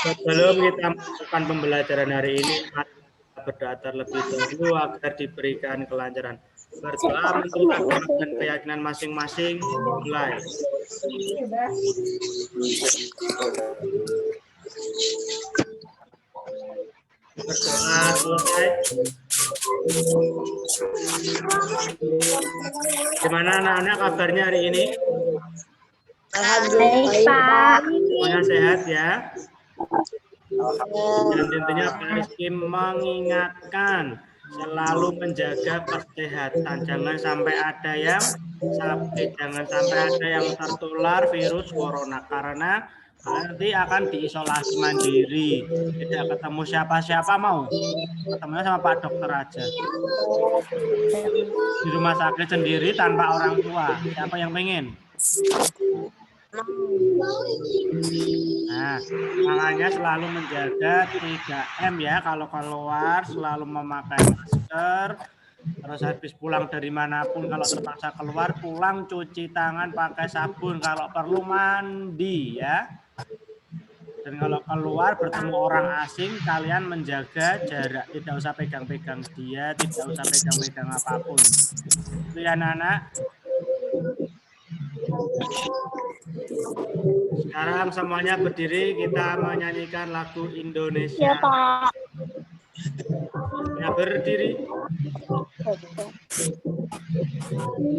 Sebelum kita melakukan pembelajaran hari ini, mari kita berdoa terlebih dahulu agar diberikan kelancaran. Berdoa menurut agama dan keyakinan masing-masing. Mulai. Berdoa selesai. Gimana anak-anak kabarnya hari ini? Alhamdulillah, Pak. Semuanya sehat ya. Dan tentunya Pak Rizky mengingatkan selalu menjaga kesehatan. Jangan sampai ada yang sakit, jangan sampai ada yang tertular virus corona karena nanti akan diisolasi mandiri. Tidak ketemu siapa-siapa, mau ketemunya sama Pak Dokter aja. Di rumah sakit sendiri tanpa orang tua. Siapa yang pengen? Nah, makanya selalu menjaga 3M ya. Kalau keluar selalu memakai masker. Terus habis pulang dari manapun, kalau terpaksa keluar, pulang cuci tangan pakai sabun. Kalau perlu mandi ya. Dan kalau keluar bertemu orang asing, kalian menjaga jarak. Tidak usah pegang-pegang dia, tidak usah pegang-pegang apapun. Itu ya anak-anak. Sekarang semuanya berdiri, kita menyanyikan lagu Indonesia. Ya, Pak. Ya, berdiri.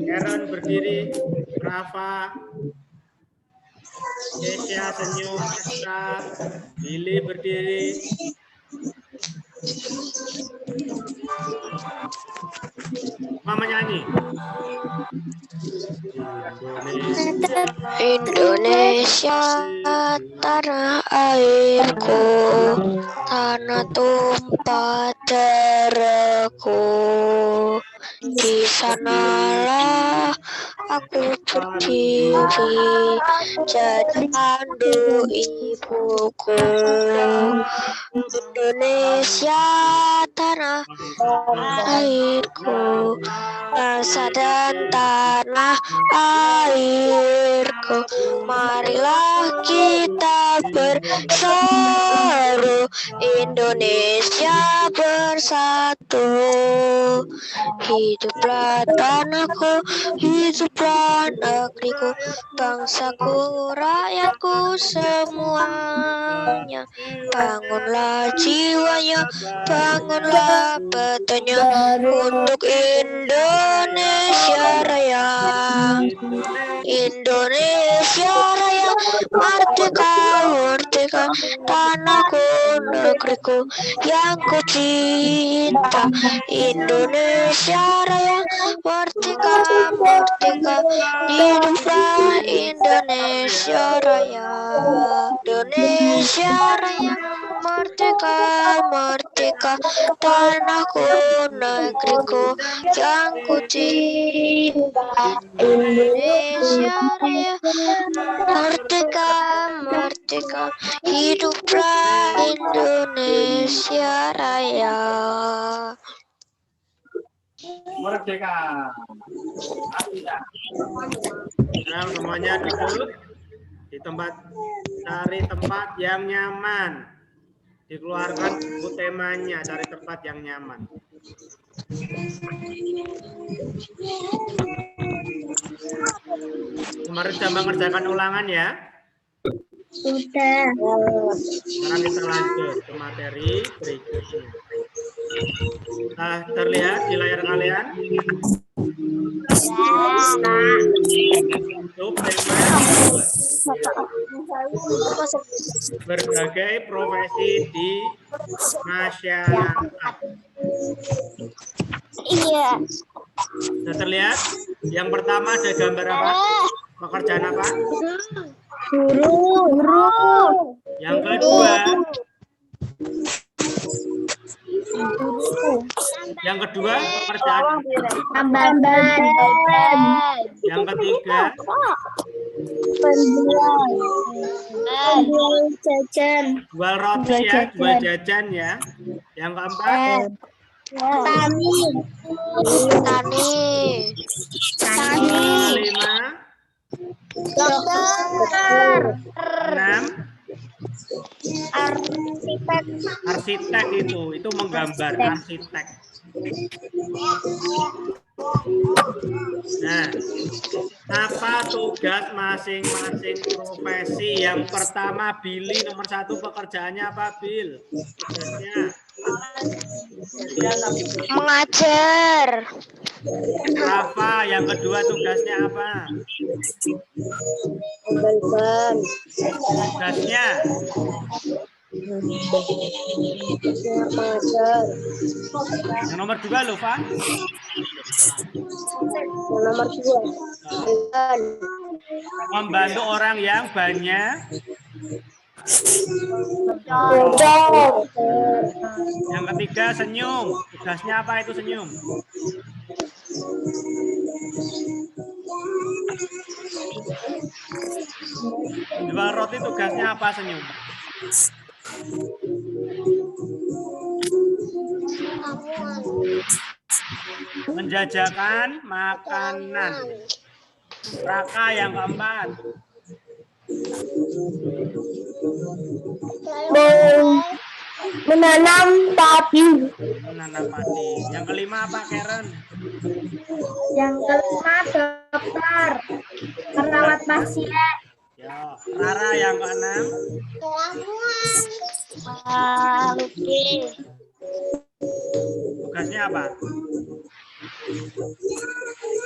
Karen berdiri, Rafa, Kesia senyum, Esta, Billy berdiri. Mama nyanyi. Indonesia, tanah airku, tanah tumpah darahku. Di sanalah aku berdiri, jadi pandu ibuku. Indonesia, tanah airku, bangsa dan tanah airku. Marilah kita bersatu, Indonesia bersatu. Hiduplah tanahku, hiduplah negeriku, bangsaku, rakyatku semuanya. Bangunlah jiwanya, bangunlah betanya untuk Indonesia Raya. Indonesia Raya, merdeka, merdeka, tanahku, negeriku yang ku cinta. Indonesia Raya, merdeka, merdeka, hiduplah Indonesia Raya. Indonesia Raya, merdeka, merdeka, tanahku, negeriku yang ku cinta. Indonesia Raya, merdeka, merdeka, hiduplah Indonesia Raya. Merdeka. Sekarang semuanya duduk di tempat, cari tempat yang nyaman. Dikeluarkan buku temanya, cari tempat yang nyaman. Kemarin sudah mengerjakan ulangan ya? Sudah. Sekarang kita lanjut ke materi berikutnya. Terlihat di layar kalian? Untuk tema berbagai profesi di masyarakat. Iya. Sudah terlihat? Yang pertama ada gambar apa? Pekerjaan apa? Guru. Yang kedua? Yang kedua pekerjaan. Tambahan. Yang ketiga? Penjual jajan. Jual roti ya, jual jajan ya. Yang keempat? Tani. Kelima? Dokter. 6? Arsitek. Arsitek itu menggambar arsitek. Nah, apa tugas masing-masing profesi? Yang pertama, Billy nomor 1 pekerjaannya apa, Bill? Tugasnya Mengajar. Rafa yang kedua tugasnya apa? Ban. Tugasnya Mengajar. yang nomor 2 loh, Pak. Nomor 2. Ban. Membantu orang yang banyak. Yang ketiga senyum. Tugasnya apa itu senyum? Jual roti tugasnya apa senyum? Menjajakan makanan. Raka yang keempat. Menanam padi. Menanam padi. Yang kelima apa, Karen? Yang kelima dokter. Merawat pasien. Ya. Rara yang keenam. Lukis. Tugasnya apa?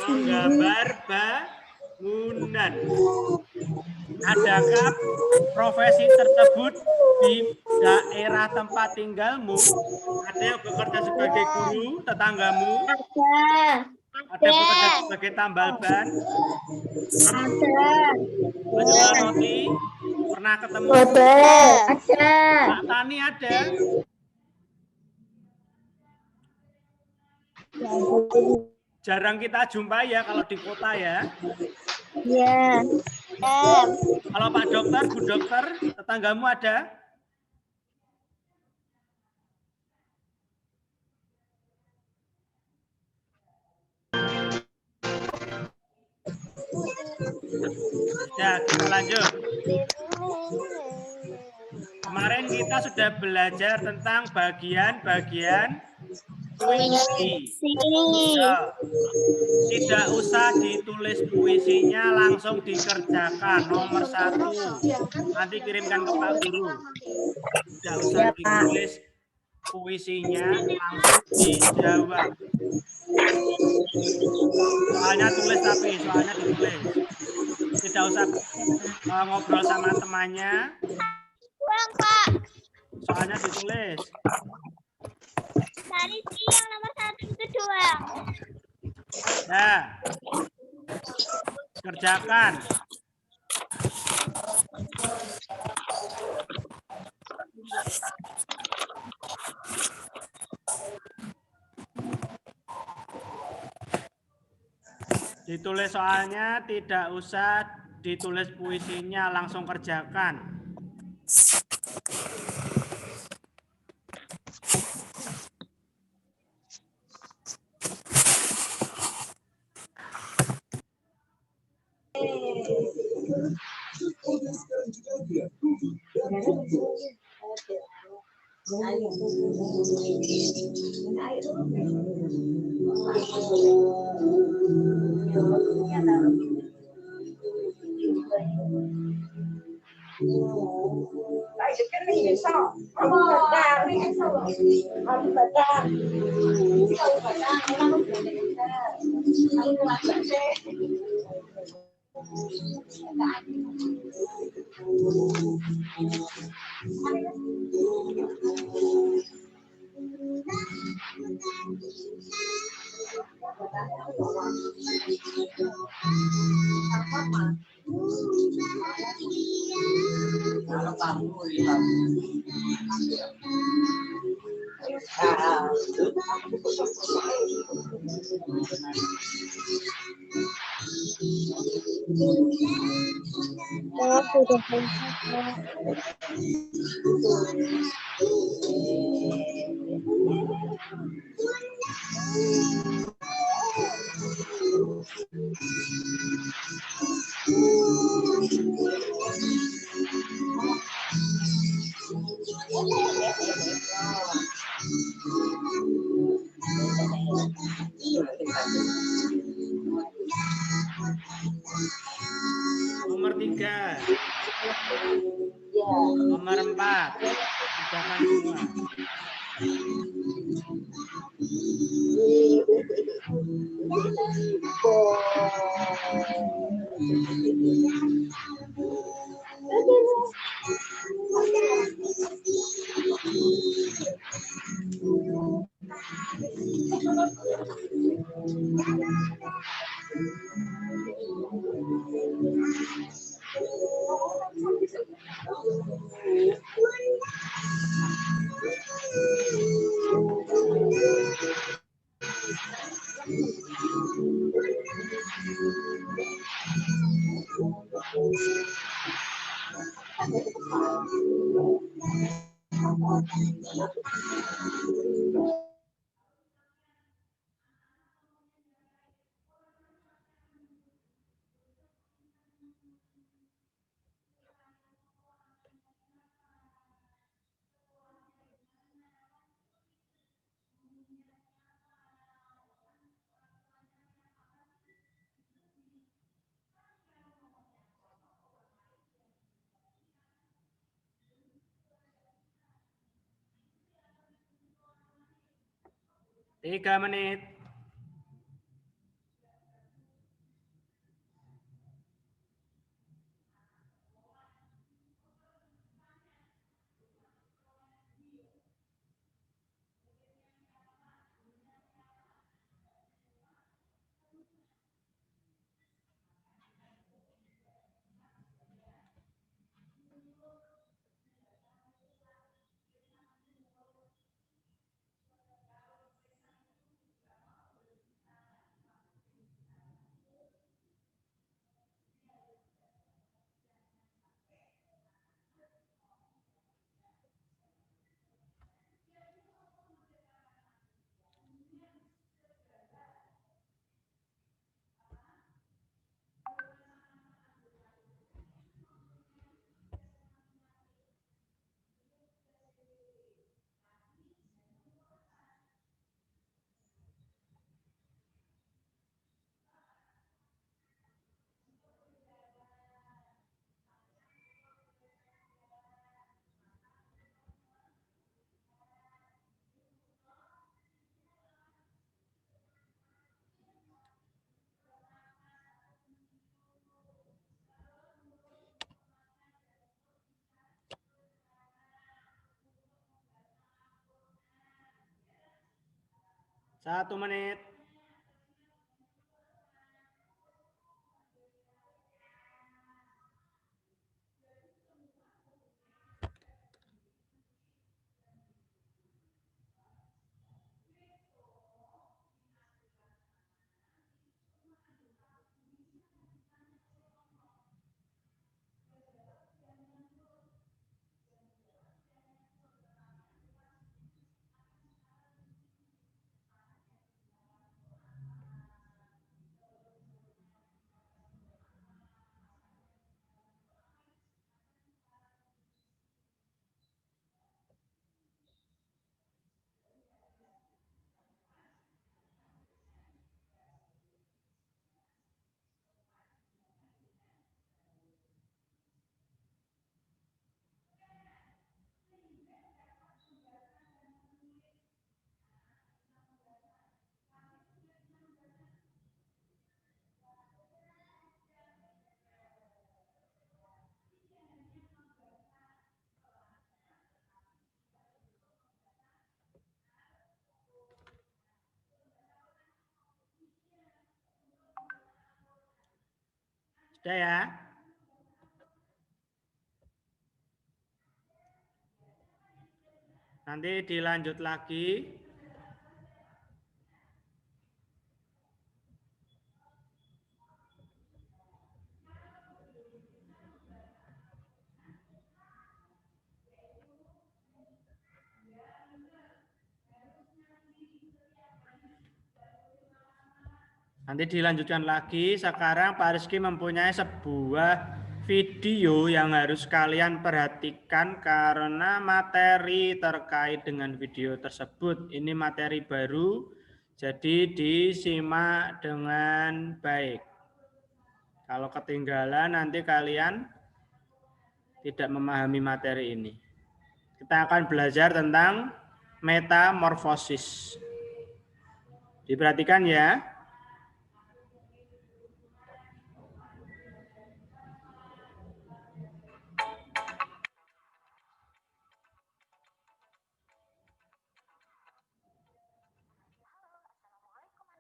Menggambar bangunan. Adakah profesi tersebut di daerah tempat tinggalmu? Ada yang bekerja sebagai guru, tetanggamu? Ada bekerja sebagai tambal ban? Ada. Penjual roti? Pernah ketemu? Ada. Pak Tani ada? Jarang kita jumpai ya kalau di kota ya. Ya. Kalau Pak Dokter, Bu Dokter, tetanggamu ada? Ya, kita lanjut. Kemarin kita sudah belajar tentang bagian-bagian puisi. Ya. Tidak usah ditulis puisinya, langsung dikerjakan. Nomor 1. Nanti kirimkan ke Pak Guru. Tidak usah ditulis puisinya, langsung dijawab. Soalnya tulis tapi, soalnya ditulis. Tidak usah ngobrol sama temannya. Kurang, Pak. Soalnya ditulis. Tadi sih yang nomor 1 itu doang. Nah, kerjakan. Ditulis soalnya, tidak usah ditulis puisinya, langsung kerjakan. 3. Nomor 4. Kerjakan semua. Tiga menit. Satu menit. Sudah ya? Nanti dilanjut lagi. Nanti dilanjutkan lagi. Sekarang Pak Rizky mempunyai sebuah video yang harus kalian perhatikan karena materi terkait dengan video tersebut. Ini materi baru, jadi disimak dengan baik. Kalau ketinggalan nanti kalian tidak memahami materi ini. Kita akan belajar tentang metamorfosis. Diperhatikan ya.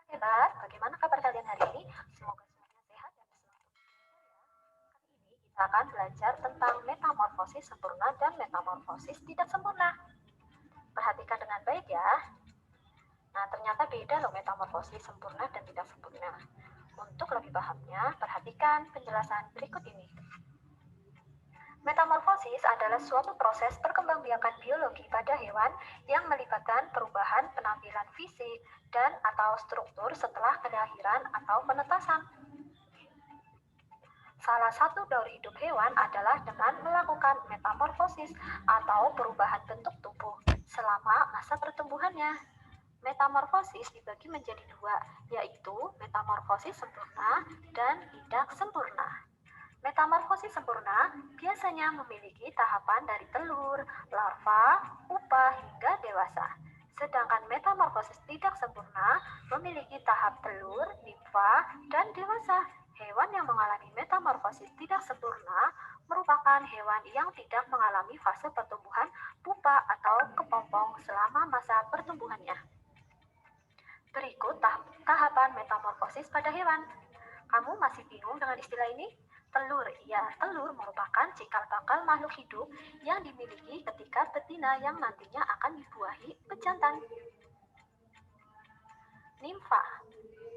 Hebat, bagaimana kabar kalian hari ini? Semoga semuanya sehat dan selalu. Kali ini kita akan belajar tentang metamorfosis sempurna dan metamorfosis tidak sempurna. Perhatikan dengan baik ya. Nah, ternyata beda loh metamorfosis sempurna dan tidak sempurna. Untuk lebih pahamnya, perhatikan penjelasan berikut ini. Metamorfosis adalah suatu proses perkembangbiakan biologi pada hewan yang melibatkan perubahan penampilan fisik dan atau struktur setelah kelahiran atau penetasan. Salah satu daur hidup hewan adalah dengan melakukan metamorfosis atau perubahan bentuk tubuh selama masa pertumbuhannya. Metamorfosis dibagi menjadi dua, yaitu metamorfosis sempurna dan tidak sempurna. Metamorfosis sempurna biasanya memiliki tahapan dari telur, larva, pupa, hingga dewasa. Sedangkan metamorfosis tidak sempurna memiliki tahap telur, nimfa, dan dewasa. Hewan yang mengalami metamorfosis tidak sempurna merupakan hewan yang tidak mengalami fase pertumbuhan pupa atau kepompong selama masa pertumbuhannya. Berikut tahapan metamorfosis pada hewan. Kamu masih bingung dengan istilah ini? Telur, ya, telur merupakan cikal bakal makhluk hidup yang dimiliki ketika betina yang nantinya akan dibuahi pejantan. Nimfa,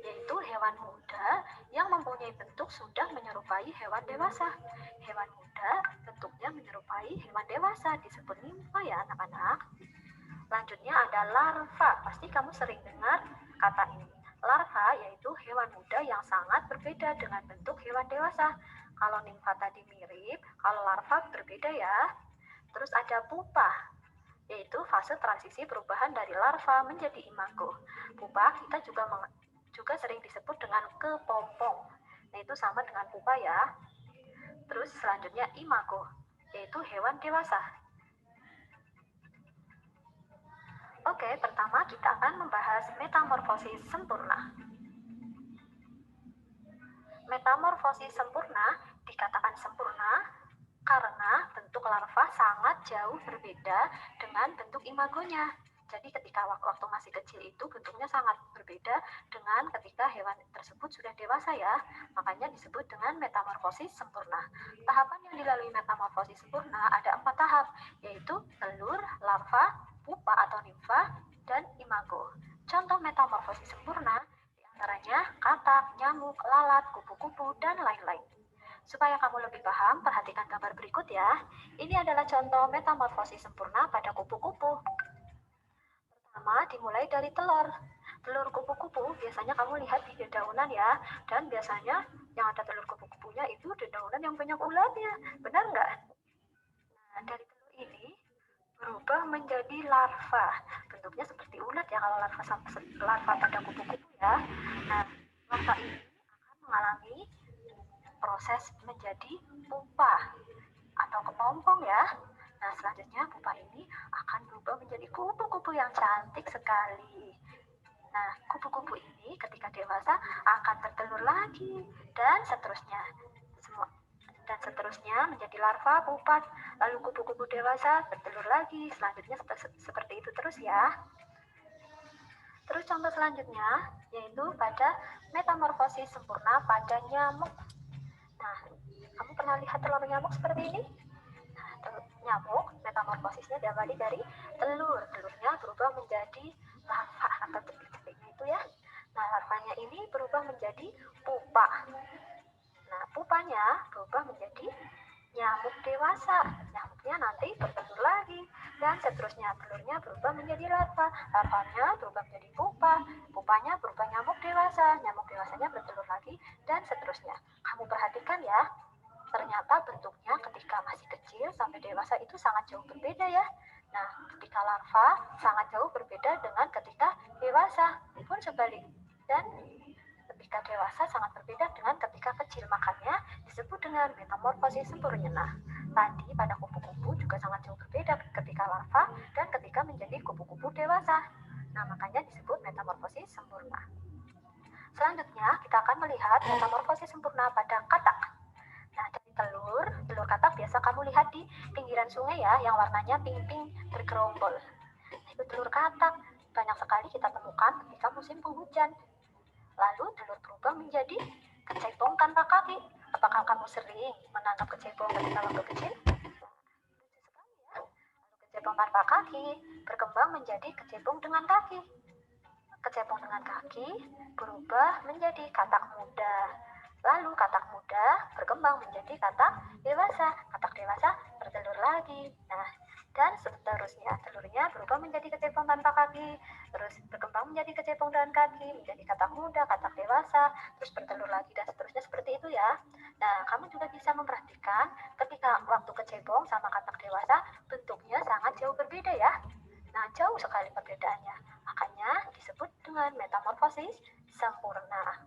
yaitu hewan muda yang mempunyai bentuk sudah menyerupai hewan dewasa. Hewan muda bentuknya menyerupai hewan dewasa disebut nimfa ya anak-anak. Selanjutnya ada larva, pasti kamu sering dengar kata ini. Larva yaitu hewan muda yang sangat berbeda dengan bentuk hewan dewasa. Kalau nimfa tadi mirip, kalau larva berbeda ya. Terus ada pupa, yaitu fase transisi perubahan dari larva menjadi imago. Pupa kita juga sering disebut dengan kepompong. Nah, itu sama dengan pupa ya. Terus selanjutnya imago, yaitu hewan dewasa. Oke, pertama kita akan membahas metamorfosis sempurna. Metamorfosis sempurna dikatakan sempurna karena bentuk larva sangat jauh berbeda dengan bentuk imagonya. Jadi ketika waktu masih kecil itu bentuknya sangat berbeda dengan ketika hewan tersebut sudah dewasa ya. Makanya disebut dengan metamorfosis sempurna. Tahapan yang dilalui metamorfosis sempurna ada 4 tahap, yaitu telur, larva, pupa atau nimfa, dan imago. Contoh metamorfosis sempurna diantaranya katak, nyamuk, lalat, kupu-kupu, dan lain-lain. Supaya kamu lebih paham, perhatikan gambar berikut ya. Ini adalah contoh metamorfosis sempurna pada kupu-kupu. Pertama, dimulai dari telur. Telur kupu-kupu biasanya kamu lihat di dedaunan ya. Dan biasanya yang ada telur kupu-kupunya itu dedaunan yang banyak ulatnya. Benar nggak? Nah, dari telur ini berubah menjadi larva. Bentuknya seperti ulat ya kalau larva pada kupu-kupu ya. Nah, larva ini akan mengalami proses menjadi pupa atau kepompong ya. Nah, selanjutnya pupa ini akan berubah menjadi kupu-kupu yang cantik sekali. Nah, kupu-kupu ini ketika dewasa akan bertelur lagi dan seterusnya. Dan seterusnya menjadi larva, pupa, lalu kupu-kupu dewasa bertelur lagi. Selanjutnya seperti itu terus ya. Terus contoh selanjutnya yaitu pada metamorfosis sempurna pada nyamuk. Nah, kamu pernah lihat telur nyamuk seperti ini? Nah, nyamuk metamorfosisnya diawali dari telur. Telurnya berubah menjadi larva atau cetik-cetiknya itu ya. Nah, larvanya ini berubah menjadi pupa. Nah, pupanya berubah menjadi nyamuk dewasa. Nyamuknya nanti bertelur lagi dan seterusnya. Telurnya berubah menjadi larva. Larvanya berubah menjadi pupa. Pupanya berubah nyamuk dewasa. Nyamuk dewasanya bertelur lagi dan seterusnya. Kamu perhatikan ya. Ternyata bentuknya ketika masih kecil sampai dewasa itu sangat jauh berbeda ya. Nah, ketika larva sangat jauh berbeda dengan ketika dewasa. Pun sebalik. Dan ketika dewasa sangat berbeda dengan ketika kecil. Makanya dengan metamorfosis sempurna. Tadi pada kupu-kupu juga sangat jauh berbeda ketika larva dan ketika menjadi kupu-kupu dewasa. Nah, makanya disebut metamorfosis sempurna. Selanjutnya, kita akan melihat metamorfosis sempurna pada katak. Nah, dari telur katak biasa kamu lihat di pinggiran sungai ya, yang warnanya pink-pink bergerombol. Nah, itu telur katak. Banyak sekali kita temukan ketika musim penghujan. Lalu telur berubah menjadi kecebong tanpa kaki. Apakah kamu sering menangkap kecebong ketika waktu kecil? Lalu kecebong tanpa kaki berkembang menjadi kecebong dengan kaki. Kecebong dengan kaki berubah menjadi katak muda. Lalu katak muda berkembang menjadi katak dewasa. Katak dewasa bertelur lagi. Nah, dan seterusnya. Telurnya berubah menjadi kecebong tanpa kaki, terus berkembang menjadi kecebong dengan kaki, menjadi katak muda, katak dewasa, terus bertelur lagi, dan seterusnya seperti itu ya. Nah, kamu juga bisa memperhatikan ketika waktu kecebong sama katak dewasa bentuknya sangat jauh berbeda ya. Nah, jauh sekali perbedaannya. Makanya disebut dengan metamorfosis sempurna.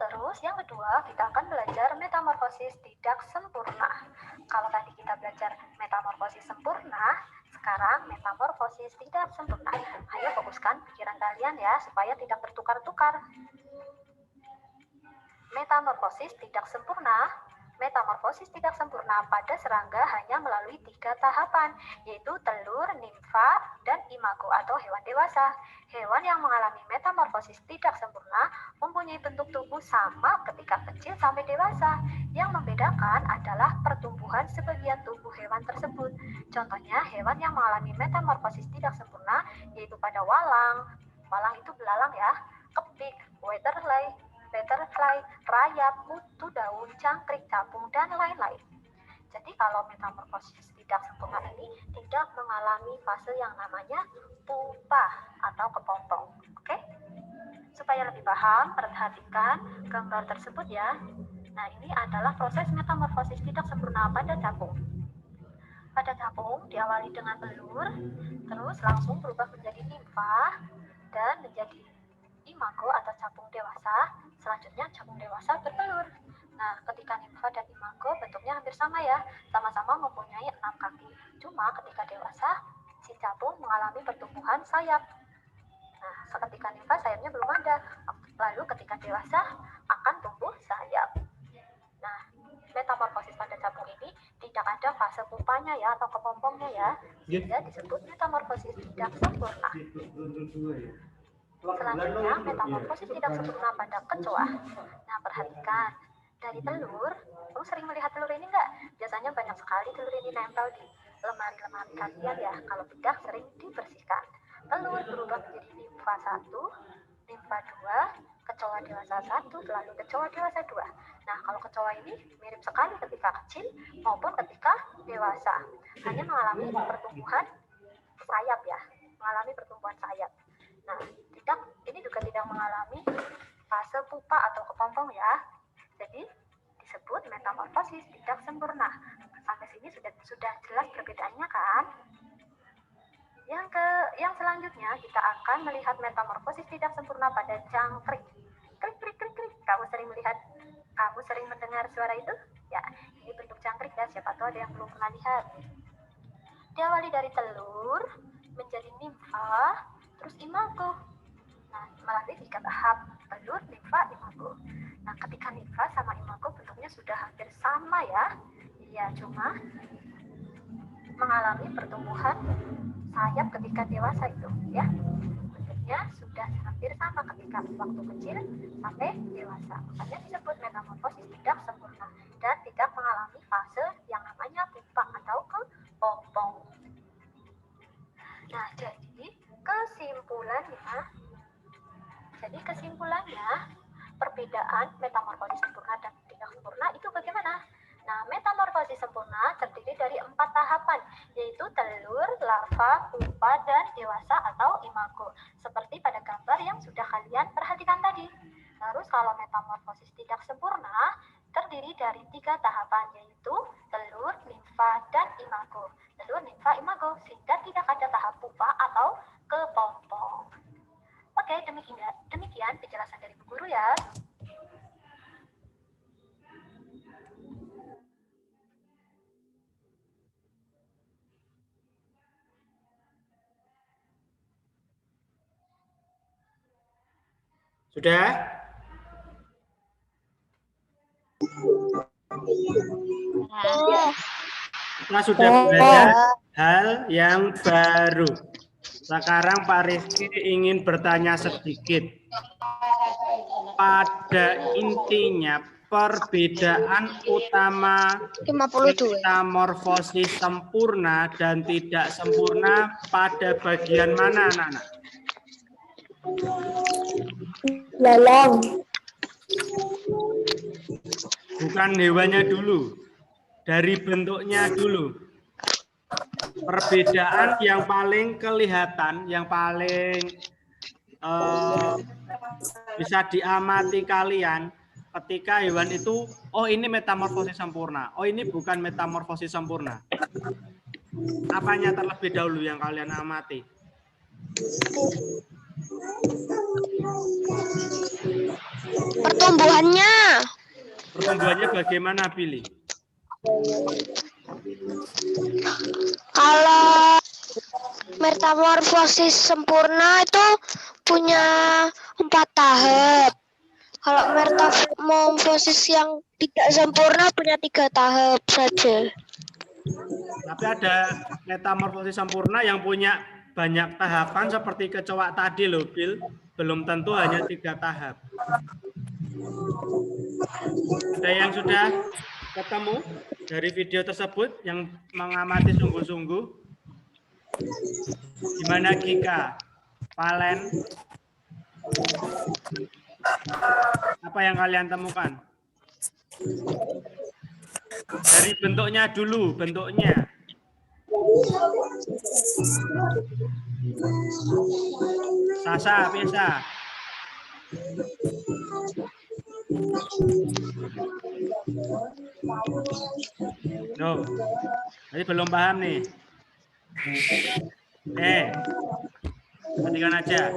Terus yang kedua, kita akan belajar metamorfosis tidak sempurna. Kalau tadi kita belajar metamorfosis sempurna, sekarang metamorfosis tidak sempurna. Ayo fokuskan pikiran kalian ya, supaya tidak bertukar-tukar. Metamorfosis tidak sempurna. Metamorfosis tidak sempurna pada serangga hanya melalui 3 tahapan, yaitu telur, nimfa, dan imago atau hewan dewasa. Hewan yang mengalami metamorfosis tidak sempurna mempunyai bentuk tubuh sama ketika kecil sampai dewasa. Yang membedakan adalah pertumbuhan sebagian tubuh hewan tersebut. Contohnya, hewan yang mengalami metamorfosis tidak sempurna yaitu pada walang. Walang itu belalang ya, kepik, butterfly, rayap, kutu daun, cangkrik, capung, dan lain-lain. Jadi kalau metamorfosis tidak sempurna ini tidak mengalami fase yang namanya pupa atau kepompong. Oke? Supaya lebih paham, perhatikan gambar tersebut ya. Nah, ini adalah proses metamorfosis tidak sempurna pada capung. Pada capung diawali dengan telur, terus langsung berubah menjadi nimfa, dan menjadi imago atau capung dewasa. Selanjutnya capung dewasa bertelur. Nah, ketika nimfa dan imago bentuknya hampir sama ya, sama-sama mempunyai 6 kaki. Cuma ketika dewasa, si capung mengalami pertumbuhan sayap. Nah, ketika nimfa sayapnya belum ada. Lalu ketika dewasa akan tumbuh sayap. Nah, metamorfosis pada capung ini tidak ada fase pupanya ya atau kepompongnya ya, sehingga disebut metamorfosis tidak sempurna. Selanjutnya, metamorfosis tidak sempurna pada kecoa. Nah, perhatikan. Dari telur, kamu sering melihat telur ini enggak? Biasanya banyak sekali telur ini nempel di lemari-lemari kalian ya. Kalau tidak, sering dibersihkan. Telur berubah menjadi nimfa 1, nimfa 2, kecoa dewasa 1, lalu kecoa dewasa 2. Nah, kalau kecoa ini mirip sekali ketika kecil maupun ketika dewasa. Hanya mengalami pertumbuhan sayap ya. Mengalami pertumbuhan sayap. Nah, ini juga tidak mengalami fase pupa atau kepompong ya. Jadi disebut metamorfosis tidak sempurna. Sampai sini sudah jelas perbedaannya kan? Yang selanjutnya kita akan melihat metamorfosis tidak sempurna pada cangkrik. Krik krik krik krik. Kamu sering mendengar suara itu? Ya, ini bentuk cangkrik ya. Siapa tahu ada yang belum pernah lihat. Diawali dari telur menjadi nimfa, terus imago. Nah, melalui 3 tahap, telur, nimfa, imago. Nah, ketika nimfa sama imago bentuknya sudah hampir sama ya. Iya, cuma mengalami pertumbuhan sayap ketika dewasa itu ya. Bentuknya sudah hampir sama ketika waktu kecil sampai dewasa. Makanya disebut metamorfosis tidak sempurna dan tidak mengalami fase yang namanya pupa atau kepompong. Nah, jadi kesimpulannya, perbedaan metamorfosis sempurna dan tidak sempurna itu bagaimana? Nah, metamorfosis sempurna terdiri dari 4 tahapan, yaitu telur, larva, pupa, dan dewasa atau imago. Seperti pada gambar yang sudah kalian perhatikan tadi. Terus kalau metamorfosis tidak sempurna, terdiri dari 3 tahapan, yaitu telur, nimfa, dan imago. Telur, nimfa, imago, sehingga tidak ada tahap pupa atau kepompong. Oke, demikian penjelasan dari Bu Guru ya. Sudah? Kita sudah belajar hal yang baru. Sekarang Pak Rizky ingin bertanya sedikit. Pada intinya perbedaan utama metamorfosis sempurna dan tidak sempurna pada bagian mana, anak-anak? Lalang. Bukan hewannya dulu, dari bentuknya dulu. Perbedaan yang paling kelihatan, yang paling bisa diamati kalian ketika hewan itu, oh ini metamorfosis sempurna, oh ini bukan metamorfosis sempurna. Apanya terlebih dahulu yang kalian amati? Pertumbuhannya. Pertumbuhannya bagaimana, Billy? Kalau metamorfosis sempurna itu punya 4 tahap. Kalau metamorfosis yang tidak sempurna punya 3 tahap saja. Tapi ada metamorfosis sempurna yang punya banyak tahapan seperti kecoa tadi loh, Bill. Belum tentu hanya 3 tahap. Ada yang sudah ketemu dari video tersebut yang mengamati sungguh-sungguh? Gimana Gika? Valen? Apa yang kalian temukan? Dari bentuknya dulu, bentuknya. Sasa, Pesa. Loh, tadi belum paham nih. Perhatikan aja.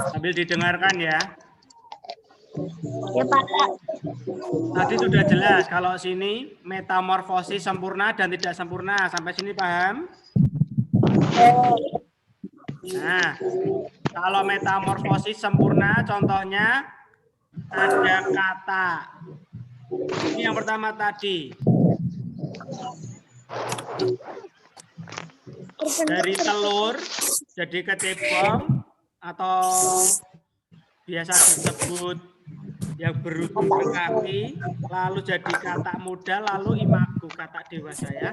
Sambil didengarkan ya. Ya, Pak. Tadi sudah jelas kalau sini metamorfosis sempurna dan tidak sempurna. Sampai sini paham? Nah, kalau metamorfosis sempurna contohnya ada kata. Ini yang pertama tadi. Dari telur jadi kecebong atau biasa disebut yang berujung kaki, lalu jadi katak muda, lalu imago, katak dewasa ya.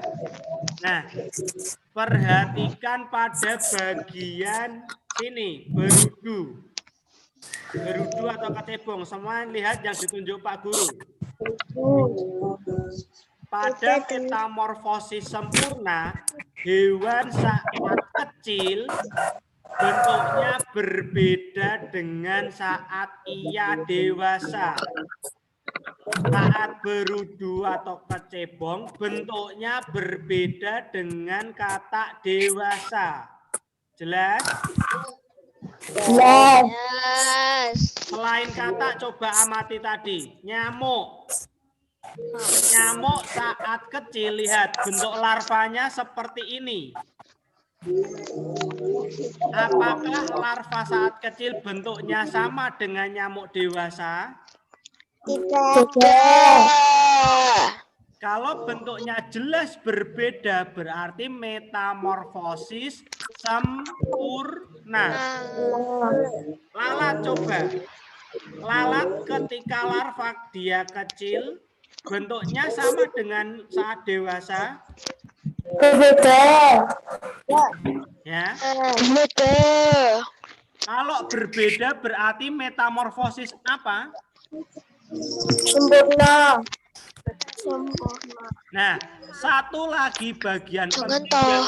Nah, perhatikan pada bagian sini, berudu. Berudu atau kecebong, semua lihat yang ditunjuk Pak Guru. Pada metamorfosis sempurna, hewan saat kecil bentuknya berbeda dengan saat ia dewasa. Saat berudu atau kecebong, bentuknya berbeda dengan katak dewasa. Jelas? Yes. Selain katak, coba amati tadi. Nyamuk. Nyamuk saat kecil, lihat bentuk larvanya seperti ini. Apakah larva saat kecil bentuknya sama dengan nyamuk dewasa? Tidak. Kalau bentuknya jelas berbeda, berarti metamorfosis sempurna. Lalat coba. Lalat ketika larva dia kecil, bentuknya sama dengan saat dewasa? Berbeda. Ya. Berbeda. Kalau berbeda berarti metamorfosis apa? Sempurna. Nah, satu lagi bagian penting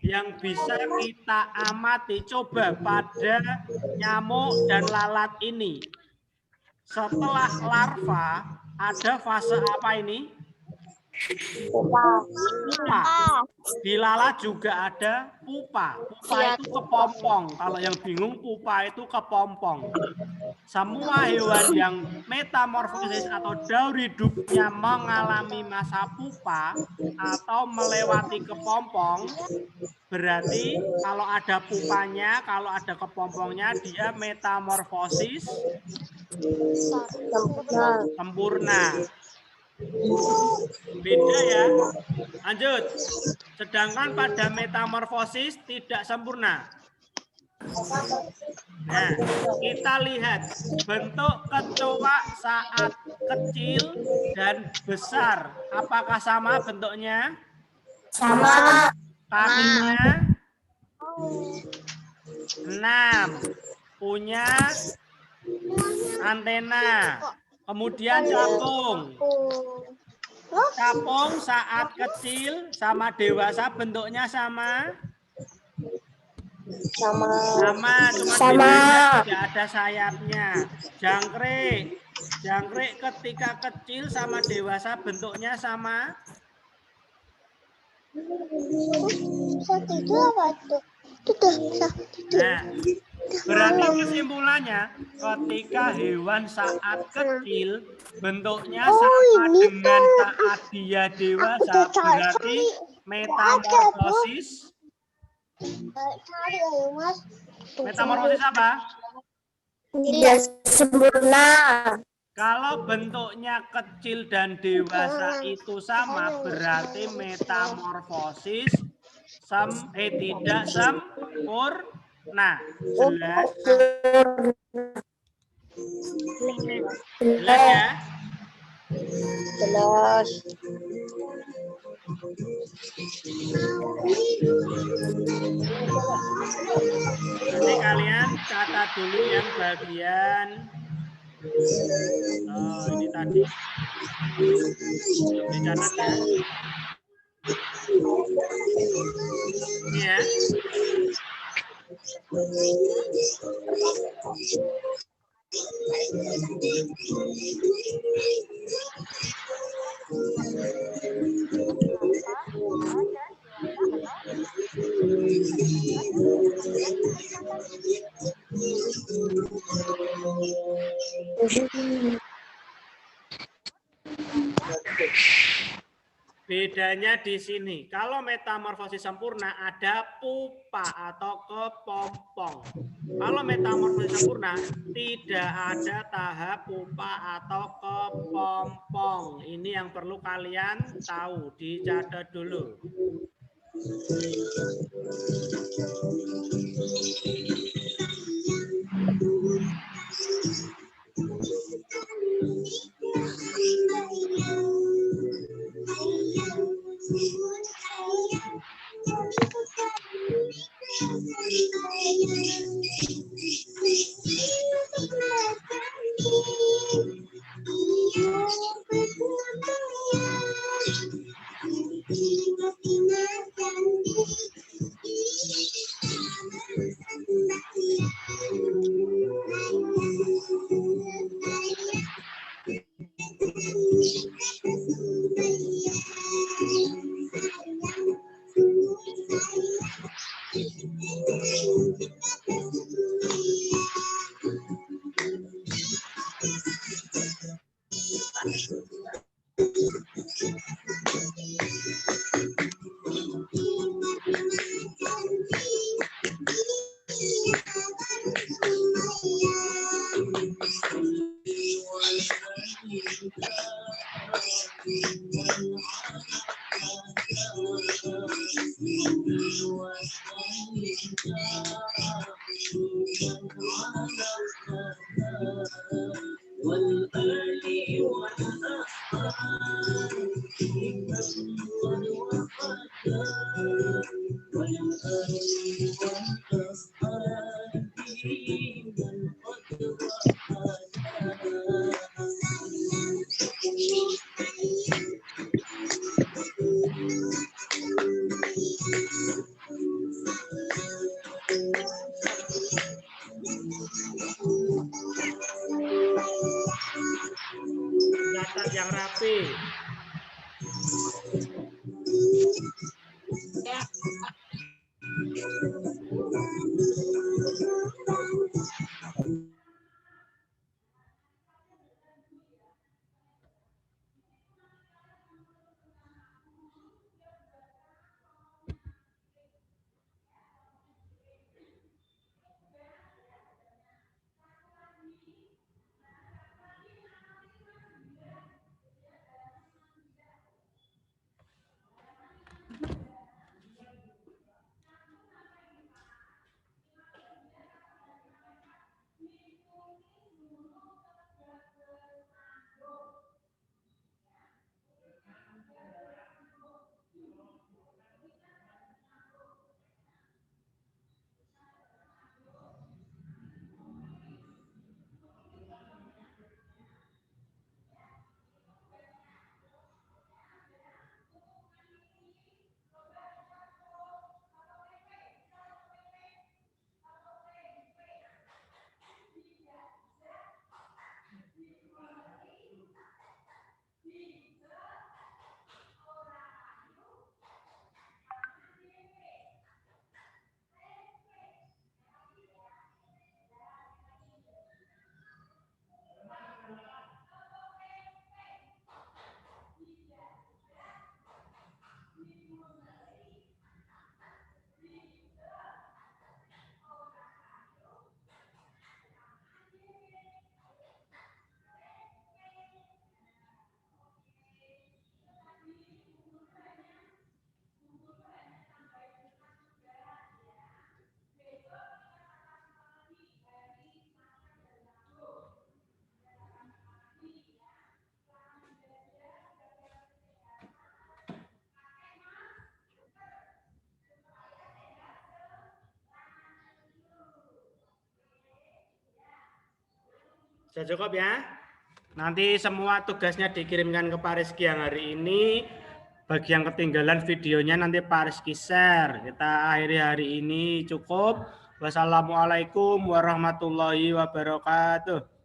yang bisa kita amati, coba pada nyamuk dan lalat ini. Setelah larva, ada fase apa ini? Pupa. Pupa. Di lala juga ada pupa. Pupa Iya. itu kepompong. Kalau yang bingung, pupa itu kepompong. Semua hewan yang metamorfosis atau daur hidupnya mengalami masa pupa atau melewati kepompong, berarti kalau ada pupanya, kalau ada kepompongnya, dia metamorfosis sempurna. Beda ya. Lanjut. Sedangkan pada metamorfosis tidak sempurna. Nah, kita lihat bentuk kecoa saat kecil dan besar. Apakah sama bentuknya? Sama. Kakinya 6. Punya antena. Kemudian capung. Capung saat kecil sama dewasa bentuknya sama? Sama, cuma bedanya tidak ada sayapnya. Jangkrik ketika kecil sama dewasa bentuknya sama? Nah, berarti kesimpulannya ketika hewan saat kecil bentuknya sama dengan saat dia dewasa, berarti metamorfosis. Metamorfosis apa? Tidak sempurna. Kalau bentuknya kecil dan dewasa itu sama, berarti metamorfosis tidak sempurna. Jelas? Jelas ya? Jelas. Nanti kalian catat dulu yang bagian ini tadi. Dicatat ya. Ini ya. Bedanya di sini, kalau metamorfosis sempurna ada pupa atau kepompong. Kalau metamorfosis sempurna tidak ada tahap pupa atau kepompong. Ini yang perlu kalian tahu, dicatat dulu. Catat yang rapi. Sudah cukup ya? Nanti semua tugasnya dikirimkan ke Pak Rizky yang hari ini. Bagi yang ketinggalan videonya nanti Pak Rizky share. Kita akhiri hari ini cukup. Wassalamualaikum warahmatullahi wabarakatuh.